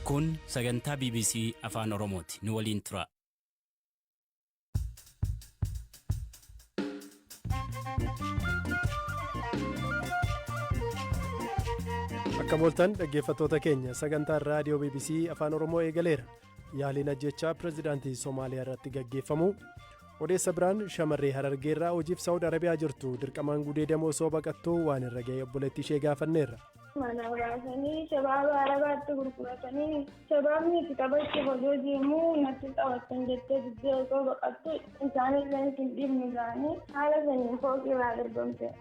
Kun sagantaa BBC afaan Oromooti. Nu waliin tura. Akka mooltan dhaggeeffattoota keenya sagantaa raadiyoo BBC afaan Oromoo eegaleera. Yaaliin ajjechaa pirezidaantii Somaaliyaa irratti gaggeeffamu. Odeessa biraan shamarree Harargeerraa hojiif Saawud Arabiyaa jirtu dirqamaan gudeedamoo osoo baqattuu waan irra ga'e obboleettii ishee gaafanneerra. Mana baasanii shabaaba arabaatti gurguratanii shabaabni itti taphachuuf odoo deemuu natti taphattan jettee diddee osoo baqattu isaanillee hin dhibni isaanii haala saniin fooqii irraa darbamte.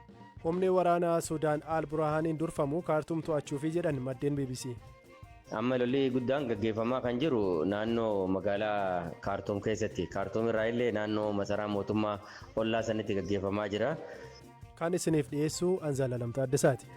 Humni waraanaa Sudaan Al-Burhaaniin durfamu kaartuum to'achuufi jedhan maddeen BBC. Amma lolli guddaan gaggeeffamaa kan jiru naannoo magaalaa kaartuum keessatti. Kaartuum irraa illee naannoo masaraa mootummaa ollaa sanitti gaggeeffamaa jira. Kan isiniif dhiyeessu Anzaala Lamtaa Addasaati.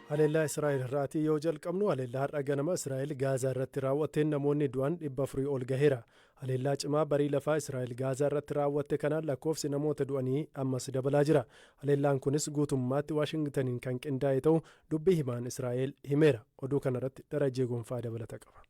Haleellaa Israa'el irraatii yoo jalqabnu haleellaa har'a ganama Israa'el Gaazaa irratti raawwatteen namoonni du'an 400 ol gaheera. Haleellaa cimaa barii lafaa Israa'el Gaazaa irratti raawwatte kanaan lakkoofsi namoota du'anii ammas dabalaa jira. Haleellaan kunis guutummaatti Waashingtaniin kan qindaa'e ta'u dubbii himaan Israa'el himeera. Oduu kanarratti Darajee Gonfaa dabalata qaba.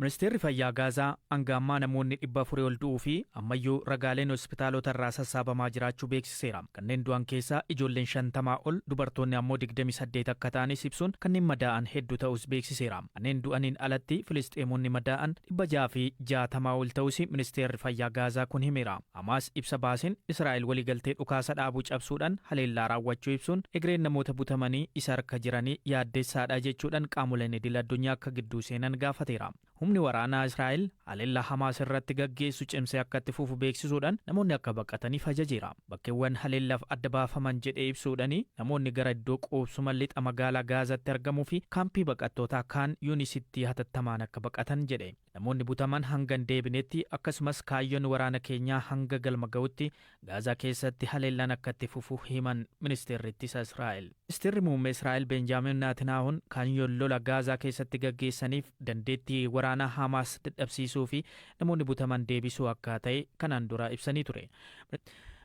Ministeerri Fayyaa Gaazaa hanga ammaa namoonni 400 ol du'uu fi ammayyuu ragaaleen hospitaalota irraa sassaabamaa jiraachuu beeksiseera. Kanneen du'an keessaa ijoolleen 50 ol dubartoonni ammoo 28 akka ta'anis ibsuun kanneen madaa'an hedduu ta'us beeksiseera. Kanneen du'aniin alatti Filisxeemonni madaa'an 660 ol ta'us ministeerri Fayyaa Gaazaa kun himeera. Hamaas ibsa baaseen Israa'el waliigaltee dhukaasa dhaabuu cabsuudhaan haleellaa raawwachuu ibsuun egereen namoota butamanii isa harka jiranii yaaddeessaadha jechuudhaan qaamoleen idil-addunyaa akka gidduu seenan gaafateera. Humni waraanaa Israa'el haleellaa Hamaas irratti gaggeessu cimsee akka itti fufu beeksisuudhaan namoonni akka baqataniif ajajeera. Bakkeewwan haleellaaf adda baafaman jedhee ibsuudhaan namoonni gara iddoo qubsuma lixa magaalaa Gaazaatti argamuu fi kaampii baqattootaa kaan yuunisitti hatattamaan akka baqatan jedhe. Namoonni butaman hanga hin deebinetti akkasumas kaayyoon waraana keenyaa hanga galma ga'utti Gaazaa keessatti haleellaan akka itti fufu himan ministeerri ittisa Israa'el. Ministeerri muummee Israa'el Benjaamin Netanyahuun kaayyoon lola Gaazaa keessatti gaggeessaniif dandeettii waraanaa Hamaas dadhabsiisuu fi namoonni butaman deebisuu akka ta'e kanaan dura ibsanii ture.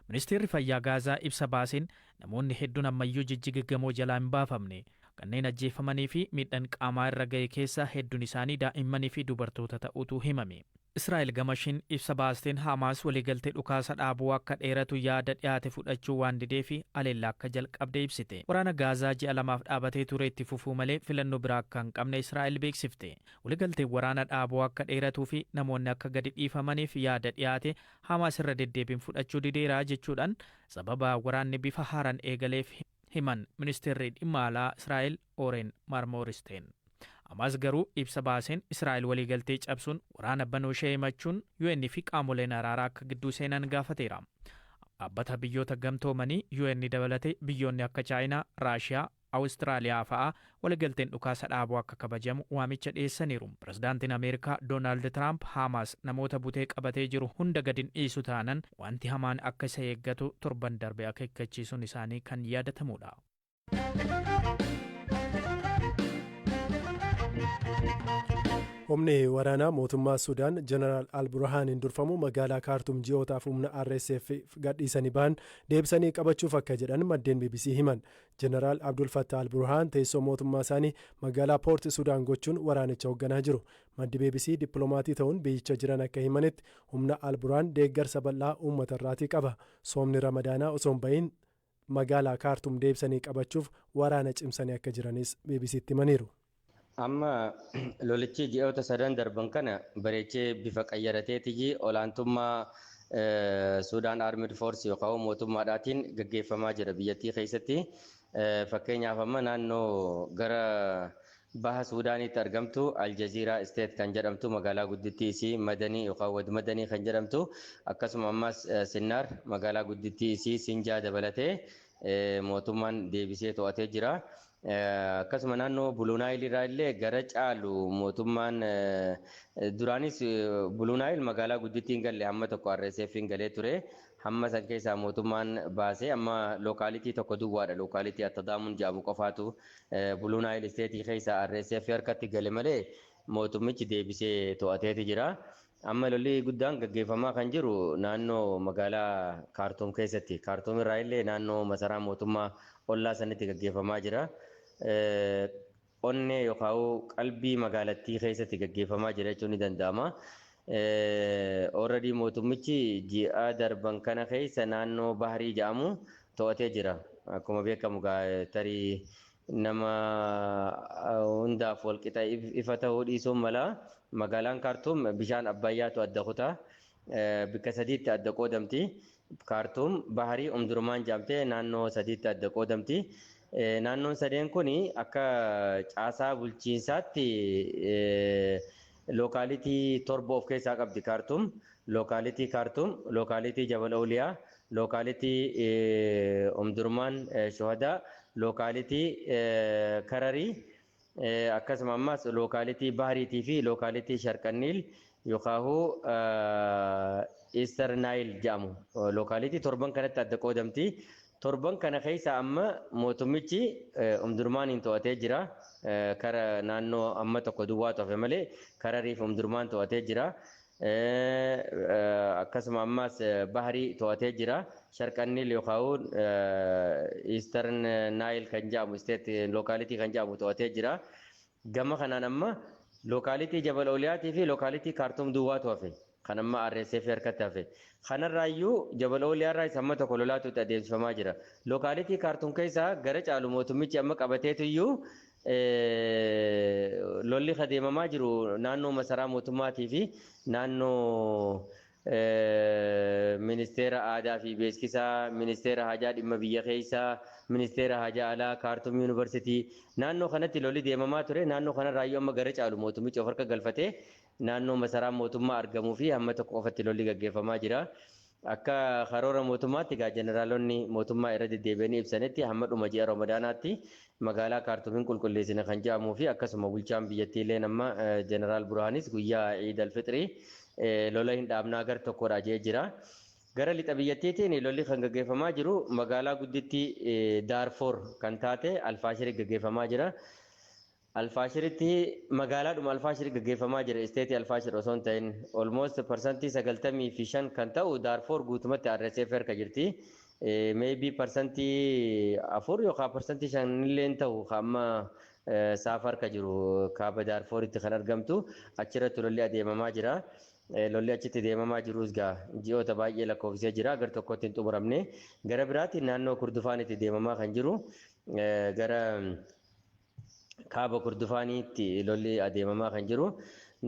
Ministeerri Fayyaa Gaazaa ibsa baaseen namoonni hedduun ammayyuu jijjigamoo jalaa hin baafamne. Kanneen ajjeefamanii fi miidhaan qaamaa irra ga'e keessaa hedduun isaanii daa'immanii fi dubartoota ta'utu himame. Israa'el gamashiin ibsa baasteen Hamaas waliigaltee dhukaasa dhaabuu akka dheeratu yaada dhiyaate fudhachuu waan didee fi haleellaa akka jalqabde ibsite. Waraana Gaazaa ji'a lamaaf dhaabatee ture itti fufuu malee filannoo biraa akka hin qabne Israa'el beeksifte. Waliigalteen waraana dhaabuu akka dheeratuu fi namoonni akka gadi dhiifamaniif yaada dhiyaate Hamaas irra deddeebiin fudhachuu dideeraa jechuudhaan sababa waraanni bifa haaraan eegaleef himan ministeerri dhimma alaa Israa'el Oren Marmoristeen. Hamaas garuu ibsa baaseen Israa'el waliigaltee cabsuun waraana banuu ishee himachuun UN fi qaamoleen araaraa akka gidduu seenan gaafateera. Dhaabbata biyyoota gamtoomanii UN dabalatee biyyoonni akka Chaayinaa, Raashiyaa, Awustiraaliyaa fa'aa waliigalteen dhukaasa dhaabuu akka kabajamu waamicha dhiyeessaniiru. Pirezidaantiin Ameerikaa Doonaald Tiraamp Hamaas namoota butee qabatee jiru hunda gadi hin dhiisu taanaan wanti hamaan akka isa eeggatu torban darbe akeekkachiisuun isaanii kan yaadatamudha. Humni waraanaa mootummaa Sudaan Jeneraal Al-Burhaaniin durfamu magaalaa kaartuum ji'ootaaf humna RSF gadhiisanii ba'an deebisanii qabachuuf akka jedhan maddeen BBC himan. Jeneraal Abdul Fattah Al-Burhaan teessoo mootummaa isaanii magaalaa Poort Sudaan gochuun waraanicha hoogganaa jiru. Maddi BBC dippiloomatii ta'uun biyyicha jiran akka himanitti humna Al-Burhaan deeggarsa bal'aa uummata irraatii qaba. Soomni Ramadaanaa osoo hin bahin magaalaa kaartuum deebisanii qabachuuf waraana cimsanii akka jiranis BBCtti himaniiru. Amma lolichi ji'oota sadan darban kana bareechee bifa qayyarateetii olaantummaa Suudaan Armed Force yookaan mootummaadhaatiin gaggeeffamaa jira biyyattii keessatti. Fakkeenyaaf amma naannoo gara baha Suudaanitti argamtu Aljaziiraa State kan jedhamtu magaalaa guddittii isii Madanii yookaan Wad Madanii kan jedhamtu akkasuma ammas Sinnaar magaalaa guddittii isii Sinjaa dabalatee mootummaan deebisee to'atee jira. Akkasuma naannoo Buluunaayil irraa illee gara caalu mootummaan duraanis Buluunaayil magaalaa guddittiin galle amma tokko RSF'n galee ture. Hamma san keessaa mootummaan baasee amma lookaalitii tokko duwwaadha. Lookaalitii Attadaamuun jedhamu qofaatu Buluunaayil isteetii keessaa RSF harkatti gale malee mootummichi deebisee to'ateeti jira. Amma lolli guddaan gaggeeffamaa kan jiru naannoo magaalaa Kaartuum keessatti. Kaartuum irraa illee naannoo masaraa mootummaa ollaa sanitti gaggeeffamaa jira. Onnee yookaan qalbii magaalattii keessatti gaggeeffamaa jira jechuun ni danda'ama. Already mootummichi ji'a darban kana keessa naannoo Baharii jedhamu to'atee jira. Akkuma beekamu tarii nama hundaaf walqixa ifa ta'uu dhiisuun mala magaalaan Kaartuum bishaan Abbayyaatu adda kutaa bakka sadiitti adda qoodamti. Kaartuum Baharii Omdurmaan jedhamtee naannoo sadiitti adda qoodamti. Naannoon sadeen kun akka caasaa bulchiinsaatti lookaalitii torba of keessaa qabdi. Kaartuum, lookaalitii Kaartuum, lookaalitii Jabal Awliyaa, lookaalitii Omdurmaan Shohadaa, lookaalitii Kararii, akkasuma ammas lookaalitii Bahariitii fi lookaalitii Sharqanniil yookaan Eastern Nile jedhamu. Lookaalitii torban kanatti adda qoodamti. Torban kana keessa amma mootummichi Omdurmaaniin to'atee jira. Kara naannoo amma tokko duwwaatu hafe malee Karariif Omdurmaan to'atee jira. Akkasuma ammas Baharii to'atee jira. Sharqanniil yookaan Eastern Nile kan jedhamu state lookaalitii kan jedhamu to'atee jira. Gama kanaan amma lookaalitii Jabal Awliyaatii fi lookaalitii Kaartuum duwwaatu hafe. Kan amma RSF harkatti hafe. Kanarraayyuu Jabal Awliyaarraa isa amma tokko lolaatuutti adeemsifamaa jira. Lookaalitii Kaartuum keessaa gara caalu mootummichi amma qabateetuyyuu lolli adeemamaa jiru naannoo masaraa mootummaatii fi naannoo ministeera aadaa fi beeksisaa, ministeera hajaa dhimma biyya keessaa, ministeera hajaa alaa, Kaartuum yuunivarsiitii naannoo kanatti lolli deemamaa ture. Naannoo kanarraayyuu amma gara caalu mootummichi of harka galfatee naannoo masaraa mootummaa argamuu fi hamma tokko qofatti lolli gaggeeffamaa jira. Akka karoora mootummaatti egaa jeneraalonni mootummaa irra deddeebi'anii ibsanitti hamma dhuma ji'a Ramadaanaatti magaalaa Kaartuumiin qulqulleessina kan jedhamuu fi akkasuma bulchaan biyyattii illee nama jeneraal Burhaanis guyyaa Iid al-Fixrii lola hin dhaabnaa gar tokkodha jee jira. Gara lixa biyyattiitiin lolli kan gaggeeffamaa jiru magaalaa guddittii Daarfoor kan taate Alfaashiri gaggeeffamaa jira. Alfaashiritti magaalaadhuma Alfaashiri gaggeeffamaa jira. Isteetii Alfaashir osoo hin ta'in almost parsantii 95 kan ta'u Daarfoor guutumatti RSF harka jirti. Maybe parsantii 4 yookaan parsantii 5 illee ta'u hamma saafa harka jiru kaaba Daarfooritti kan argamtu achirratti lolli adeemamaa jira. Lolli achitti deemamaa jirus gaa ji'oota baay'ee lakkoofsee jira. Gar tokkotti hin xumuramne. Gara biraatti naannoo Kurdufaanitti deemamaa kan jiru. Gara kaaba Kurdufaaniitti lolli adeemamaa kan jiru.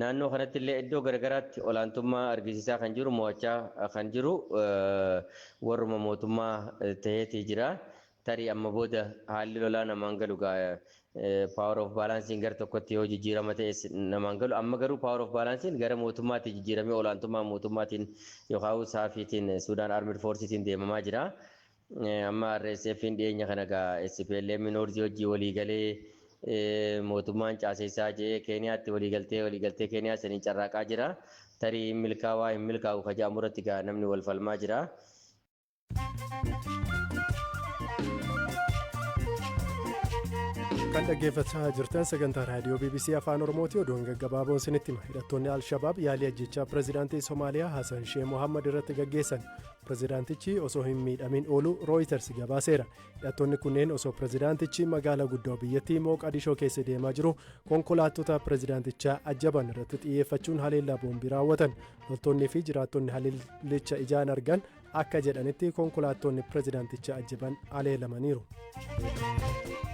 Naannoo kanatti illee iddoo garagaraatti olaantummaa argisiisaa kan jiru, mo'achaa kan jiru warruma mootummaa ta'eetii jira. Tarii amma booda haalli lolaa namaan galu power of balancing gara tokkotti yoo jijjiirama ta'es namaan galu. Amma garuu power of balancing gara mootummaatti jijjiiramee olaantummaa mootummaatiin yookaan saafiitiin Suudaan Armed Forcetiin deemamaa jira. Amma RSF'n dhiyeenya kana SPLM Noorzii hojii waliigalee mootummaan caaseessaa jee Keeniyaatti waliigaltee Keeniyaa sanii carraaqaa jira. Tarii milkaa'aa hin milkaa'u kajaamu irratti namni wal falmaa jira. Kan dhaggeeffachaa jirtan sagantaa raadiyoo BBC Afaan Oromooti. Oduun gaggabaaboon isinitti hima. Hidhattoonni Al-Shabaab yaalii ajjechaa pirezidaantii Somaaliyaa Hassan Sheikh Mohammad irratti gaggeessan. Pirezidaantichi osoo hin miidhamin oolu Reuters gabaaseera. Hidhattoonni kunneen osoo pirezidaantichi magaalaa guddoo biyyattii Moqadishoo keessa deemaa jiru konkolaattota pirezidaantichaa ajjaban irratti xiyyeeffachuun haleellaa boombii raawwatan. Loltoonnii fi jiraattonni haleellicha ijaan argan akka jedhanitti konkolaattonni pirezidaantichaa ajjaban haleelamaniiru.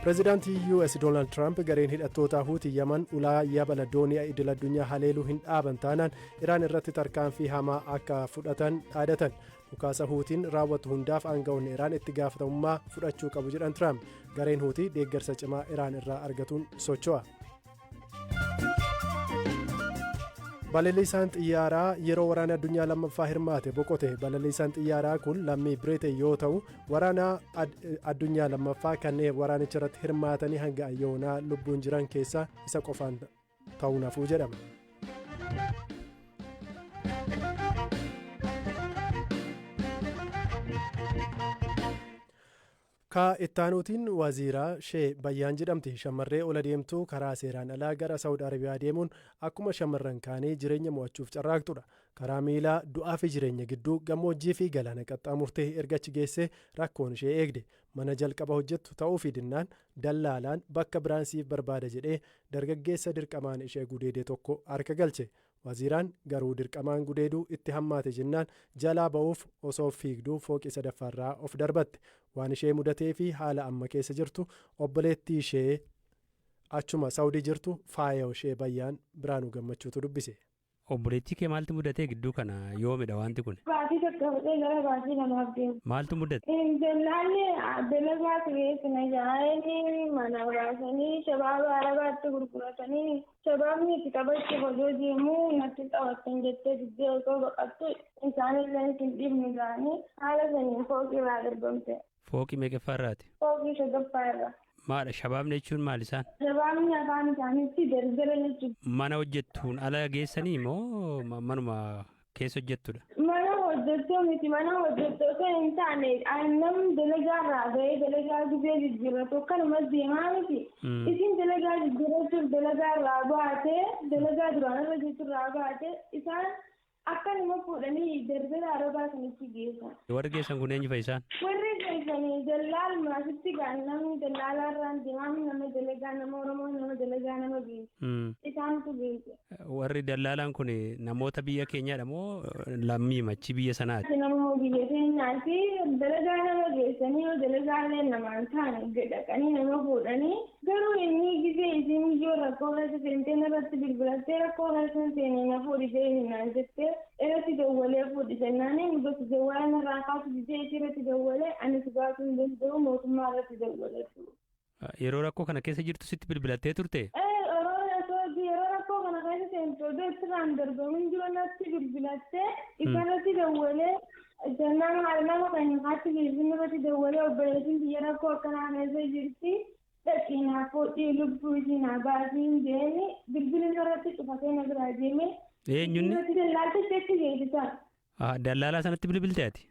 Pireezidaantii US Donald Trump gareen hidhattoota Huutii Yaman ulaa yabala doonii idil addunyaa haleeluu hin dhaaban taanaan Iraan irratti tarkaanfii hamaa akka fudhatan dhaadatan. Dhukaasa Huutiin raawwatu hundaaf aanga'oonni Iraan itti gaafatamummaa fudhachuu qabu jedhan Trump. Gareen Huutii deeggarsa cimaa Iraan irraa argatuun socho'a. Balaliisaan xiyyaaraa yeroo waraana addunyaa lammaffaa hirmaate boqote. Balaliisaan xiyyaaraa kun lammii Biriteen yoo ta'u waraana addunyaa lammaffaa kanneen waraanicha irratti hirmaatanii hanga ayyoonaa lubbuun jiran keessaa isa qofaan ta'uu nafuu jedhama. Ka ittaanuutiin waziiraa shee bayyaan jedhamti shamarree ola deemtuu karaa seeraan alaa gara Saawud Arabiyaa deemuun akkuma shamarran kaanii jireenya mo'achuuf carraaqxudha. Karaa miilaa du'aa fi jireenya gidduu gammoojjii fi galaana qaxxaamurtee erga achi geessee rakkoon ishee eegde. Mana jalqaba hojjettu ta'uu fi dinnaan dallaalaan bakka biraan siif barbaada jedhee dargaggeessa dirqamaan ishee gudeede tokko harka galche. Waziiraan garuu dirqamaan gudeeduu itti hammaate jennaan jalaa ba'uuf osoo fiigduu fooqii sadaffaarraa of darbatte. Waan ishee mudatee fi haala amma keessa jirtu obboleettii ishee achuma Saawudii jirtu faaya ishee bayyaan Biraanuu Gammachuutu dubbise. Obboleettii kee maaltu mudatee gidduu kana yoomidha wanti kun? Baatii tokko fudhee gara baatii lamaaf deemu. Maaltu mudate? Dallaalli dalagaa tureessina jaayanii mana baasanii shabaaba arabaatti gurguratanii shabaabni itti taphachuuf osoo deemuu natti taphattan jettee diddee osoo baqattu isaanillee hin dhibnu isaanii haala saniin fooqii irraa darbamte. Fooqii meeqaffaarraati? Fooqii sadaffaarra. Maadha shabaabni jechuun maal isaan? Shabaabni afaan isaaniitti daldala jechuudha. Mana hojjettuun ala geessanii moo manuma keessa hojjettudha? Mana hojjettoo miti mana hojjettoo kan hin taane namni dalagaarraa ga'ee dalagaa gubee jijjiirratu akkanumas deemaa miti. Isin dalagaa jijjiirrachuuf dalagaarraa baatee dalagaa duraan irra jirturraa baatee isaan akkanuma fuudhanii daldala arabaa sanitti geessan. Warri geessan kun eenyu fa'i isaan? Warri geessanii dallaal maasitti gaan namni dallaalaarraan deemaa nama dalagaa nama Oromoo nama dalagaa nama geessu. Isaantu geesse. Warri dallaalaan kun namoota biyya keenyaadha moo lammii machi biyya sanaati? Namoota biyya keenyaati dalagaa nama geessanii yoo dalagaalee namaan taane dhaqanii nama fuudhanii garuu inni gisee isin iyyoo rakkoo keessa seenteen irratti bilbilattee rakkoo keessa seenee na fuudhisee hinnaan jettee irratti dawwalee fuudhisannaanii gosa jawwaan irraa kaasu gisee isii irratti dawwalee ani si baasuu hin danda'u mootummaa irratti dawwalee. Yeroo rakkoo kana keessa jirtu sitti bilbilattee turte? Yeroo rakkoo kana keessa seentu odoo ittiraan darbamuun jiru natti bilbilattee isarratti dawwalee jennaan haala nama kan hin haatti bilbilin irratti dawwalee obboleettiin biyya rakkoo akkanaa keessa jirti. Dhaqinaa foodhii lubbuu isinaa baasiin deemi bilbilin irratti cufatee na biraa deeme. Eenyunni? Dallaaltichi geessisan. Dallaalaa sanatti bilbilteeti?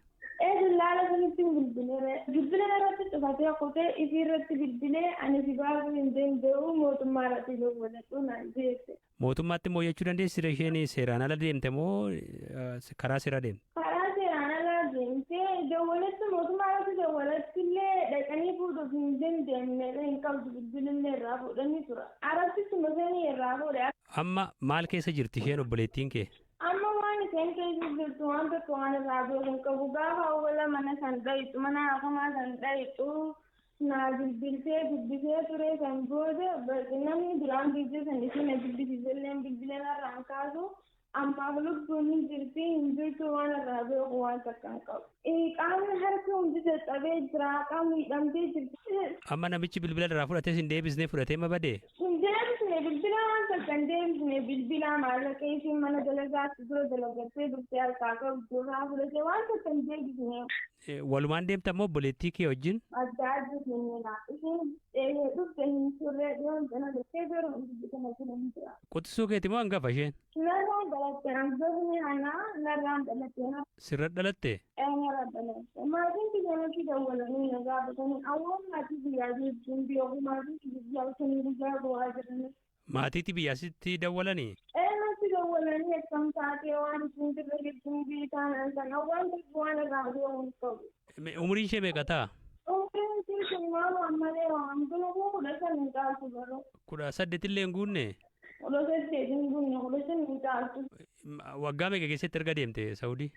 Dallaala sanatti bilbilee bilbila irratti cufatee kutee isii irratti bilbilee ani si baasuu hin danda'u mootummaa irratti dawwaladhu naan jeesse. Mootummaatti immoo jechuu dandeessire isheen seeraan ala deemte moo karaa seeraa deemte? Karaa seeraan ala deemte dawwalattu mootummaa irratti dawwalattu illee dhaqanii fuudhuuf hin dandeenye hin qabdu bilbilillee irraa fuudhanii tura. Arabsitti masanii irraa fuudhe. Amma maal keessa jirti isheen obboleettiin kee? Amma waan isheen keessa jirtu waan tokko waan irraa beeku qabu gaafa awwala mana san dhayitu mana hafamaa san dhayitu naa bilbiltee dubbisee ture san booda namni duraan bilbilan isheen na dubbisiisellee bilbileen irraan kaasu ammaaf lubbuun hin jirti hin jirtu waan irraa beeku waan takka hin qabu. Qaamni harka hundi dadhabee jira qaamni hidhamtee jirti. Amma namichi bilbila irraa fudhatee sin deebisnee fudhatee ma badee? Hin deebisne bilbila waan takka hin deebisne bilbila maallaqa isiin mana dalagaatti dura dalagattee dhuftee harkaa qabdu irraa fudhatee waan takka hin deebisne. Walumaan deemta moo obboleettii kee wajjin? Adda adda keenyadha. Isheen dhufte hin turre dhiyoon sana dhuftee garuu hundi kana jira hin jira. Qotisuu keeti moo hangafa isheen? Narraan dhalatte hangafni hanaa narraan dhalatte. Sirra dhalatte? Narraan dhalatte. Maatiin biyyanatti dawwalanii na gaafatanii awwaan maatii biyyaa jechuun beeku maatii biyyaa sanii biyyaa bu'aa jiranii. Maatiitti biyyaasitti dawwalanii? Natti dawwalanii akkam taatee waan isin dirra jechuun biitaan sana waan waan irraa beeku qabu. Umriin ishee meeqa ta'a? Umriin ishee shimmaan waan malee waan duruu 18 caaltu garuu. 18 illee hin guunne? 18 hin guunne 15 caaltu. Waggaa meeqa keessatti erga deemte Saawudii?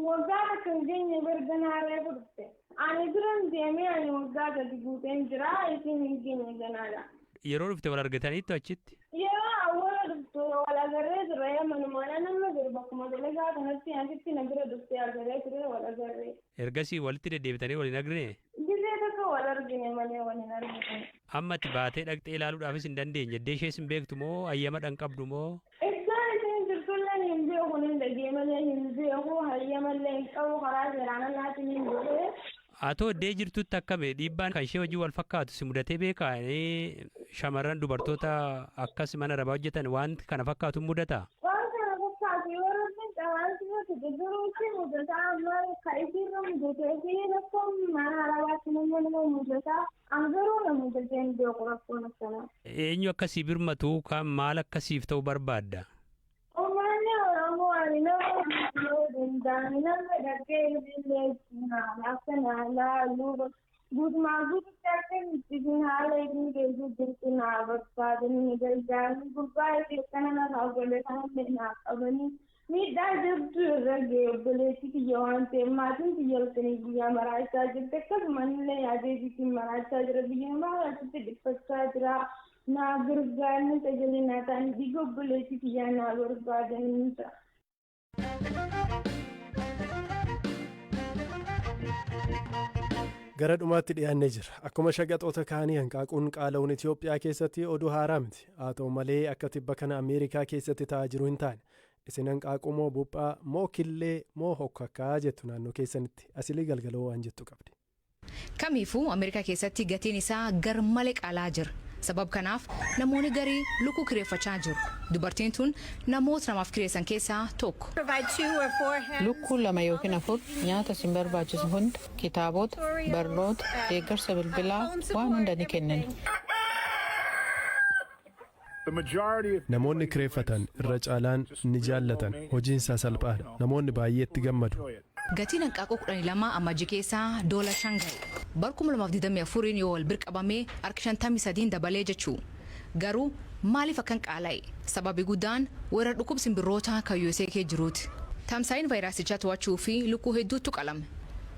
Waggaa akka hin geenye barganaaree fudhatte. Ani duran deemee ani waggaa gadi guuteen jira isin hin geenye ganaadha. Yeroo dhufte wal argataniittu achitti? Yeroo awwaala dhuftu wal agarree ture manumaadha nama jiru bakkuma dalagaa kanatti asitti na bira dhuftee agarree ture wal agarree. Ergasii walitti deddeebitanii waliin argine? Gisee tokko wal argine malee waliin argine. Amma ati baatee dhaqxee ilaaluudhaafis hin dandeenye iddee ishees hin beektu moo hayyama dhan qabdu moo? Isaan isin jirtullee hin beeku hin dhagee malee hin beeku hayyamallee hin qabu karaa seeraan alaatiin hin beekee. Atoo iddee jirtutti akkame dhiibbaan kan ishee wajjin wal fakkaatu si mudatee beekaa shamarran dubartoota akkas mana arabaa hojjetan waan kana fakkaatu mudata? Waan kana fakkaatu yoo rabbiin qabaansi Duruutti mudataa amma ka'ifiirra mudatee fi rakkoon mana alaatti nama mudataa angaruu na mudateen beeku rakkoon akkanaa. Eenyu akkasii birmatu kan maal akkasiif ta'u barbaadda? Uummanni Oromoo ani nama yoo danda'an nama dhaggee illee akka naalaa guutumaa guututti akka ittiin haala ittiin keessa jirtu naa barbaadanii gargaaranii gurbaa kana narraa golee kan naa qabanii miidhaa jirtu irra ga'e obboleetti kiyya waan ta'eef maatiin kiyya halkanii guyyaa maraachaa jirti akkasumallee yaadee bitiin maraachaa jira biyya maraatti dhiphachaa jira naa gargaaranii tajaajila ta'anii dhiiga obboleetti kiyyaa naa barbaadaniidha. Gara dhumaatti dhiyaannee jira. Akkuma shaqaxoota kaanii hanqaaquun qaala'uun Itoophiyaa keessatti oduu haaraa miti. Haa ta'u malee akka tibba kana Ameerikaa keessatti ta'aa jiru hin taane. Isin hanqaaquu moo buphaa moo killee moo hokkakkaa jettu naannoo keessanitti asilii galgaloo waan jettu qabdi. Kamiifuu Ameerikaa keessatti gatiin isaa gar malee qaala'aa jira. Sabab kanaaf namoonni garii lukkuu kireeffachaa jiru. Dubartiin tun namoota namaaf kireessan keessaa tokko. Lukkuu 2 yookiin 4 nyaata isin barbaachisu hunda kitaabota, barnoota, deeggarsa bilbilaa waan hunda ni kennan. Namoonni kireeffatan irra caalaan ni jaallatan. Hojiin isaa salphaadha. Namoonni baay'eetti gammadu. Gatiin hanqaaquu 12 ammajji keessaa $5 ga'e. Bara 2024 yoo wal bira qabamee harka 53 dabalee jechuu. Garuu maaliif akkan qaala'e? Sababi guddaan weerara dhukkuba simbirroota kan USA keessa jiruuti. Tamsaa'in vaayirasichaa to'achuu fi lukkuu hedduutu qalame.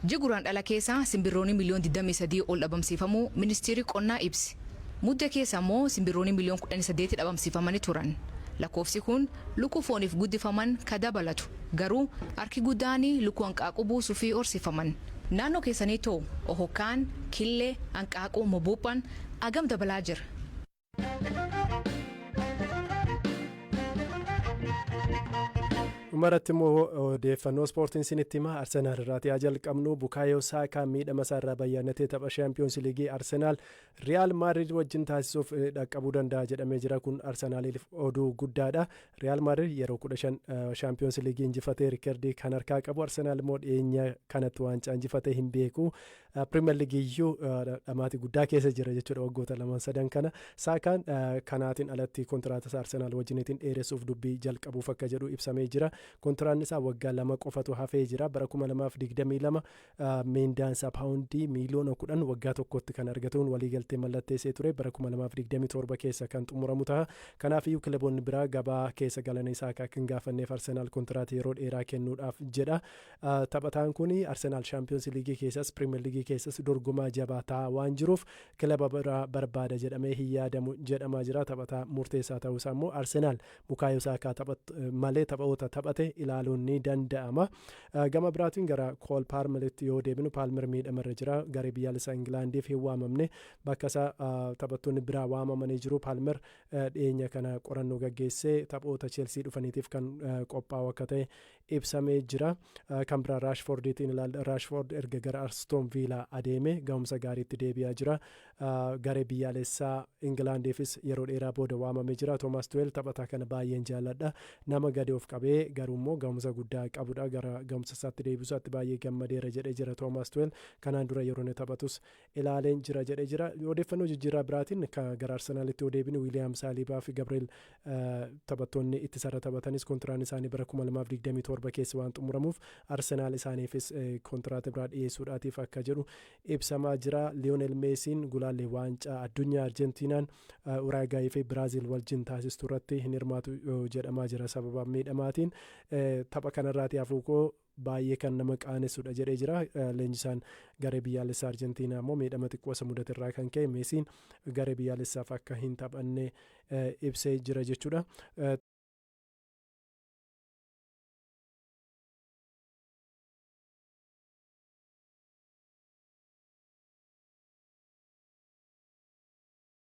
Jiguraan dhala keessaa simbirroonni miliyoona 23 ol dhabamsiifamuu ministeerri qonnaa ibsi. Mudda keessa immoo simbirroonni miliyoona 18 dhabamsiifamanii turan. Lakkoofsi kun lukkuu fooniif guddifaman ka dabalatu. Garuu harki guddaan lukkuu hanqaaquu buusuu fi horsiifaman. Naannoo keessanii ta'u ohokkaan, killee, hanqaaquu, mobophaan agam dabalaa jira. Dhumarratti immoo odeeffannoo ispoortiin isinitti hima. Arsenaal irraa jalqabnu Bukaayoo Saakaa miidhama isaa irraa bayyaanatee tapha Shaampiyoons Liigii Arsenaal Riyaal Maadrid wajjin taasisuuf dhaqqabuu danda'a jedhamee jira. Kun Arsenaaliif oduu guddaadha. Riyaal Maadrid yeroo 15 Shaampiyoons Liigii injifatee riikardii kan harkaa qabu. Arsenaal immoo dhiyeenya kanatti waancaa injifatee hin beeku. Pirimeer Liigiyyuu dhamaatii guddaa keessa jira jechuudha waggoota 2-3 kana. Saakaan kanaatiin alatti kontiraata Arsenaal wajjiniitiin dheeressuuf dubbii jalqabuuf akka jedhu ibsamee jira. Kontiraan isaa waggaa 2 qofatu hafee jira. Bara 2022 meendaan isaa paawundii miliyoona 10 waggaa tokkotti kan argatuun waliigaltee mallatteessee ture. Bara 2027 keessa kan xumuramu ta'a. Kanaafiyyuu kilaboonni biraa gabaa keessa galanii isaa kan gaafanneef Arsenaal kontiraata yeroo dheeraa kennuudhaaf jedha. Taphataan kun Arsenaal Shaampiyoons Liigii keessas Pirimeer Liigii keessas dorgomaa jabaa ta'aa waan jiruuf kilaba biraa barbaada jedhamee hin yaadamu jedhamaa jira. Taphataa murteessaa ta'uusaa immoo Arsenaal Bukaayoo Saakaa malee taphoota taphate ilaaluun ni danda'ama. Gama biraatiin gara Kool Paalmeritti yoo deebinu Paalmer miidhamarra jira. Garee biyyaalessaa Ingilaandiif hin waamamne bakka isaa taphattoonni biraa waamamanii jiru. Paalmer dhiyeenya kana qorannoo gaggeessee taphoota Cheelsii dhufaniitiif kan qophaa'u akka ta'e ibsamee jira. Kan biraa Raashfordiitiin ilaalla. Raashford erga gara Aston Villa adeeme gahumsa gaariitti deebi'aa jira. Garee biyyaalessaa Ingilaandiifis yeroo dheeraa booda waamamee jira. Toomaas Tuweel taphataa kana baay'een jaalladha. Nama gadi of qabee garuu immoo gahumsa guddaa qabudha. Gara gahumsa isaatti deebisuutti baay'ee gammadeera jedhee jira Toomaas Tuweel. Kanaan dura yeroo inni taphatus ilaaleen jira jedhee jira. Odeeffannoo jijjiirraa biraatiin gara Arsenaalitti yoo deebinu Wiiliyaam Saaliibaa fi Gabriel taphattoonni ittisarra taphatanis kontiraan isaanii bara 2027 keessa waan xumuramuuf Arsenaal isaaniifis kontiraata biraa dhiyeessuudhaatiif akka jedhu ibsamaa jira. Liyoonel Meesiin gulaallee waancaa addunyaa Arjentiinaan Uraagaayii fi Biraaziil wajjin taasistu irratti hin hirmaatu jedhamaa jira sababa miidhamaatiin. Tapha kanarraati hafuukoo baay'ee kan nama qaanessudha jedhee jira. Leenjisaan garee biyyaalessaa Arjentiinaa immoo miidhama xiqqoo isa mudaterraa kan ka'e Meesiin garee biyyaalessaaf akka hin taphanne ibsee jira jechuudha.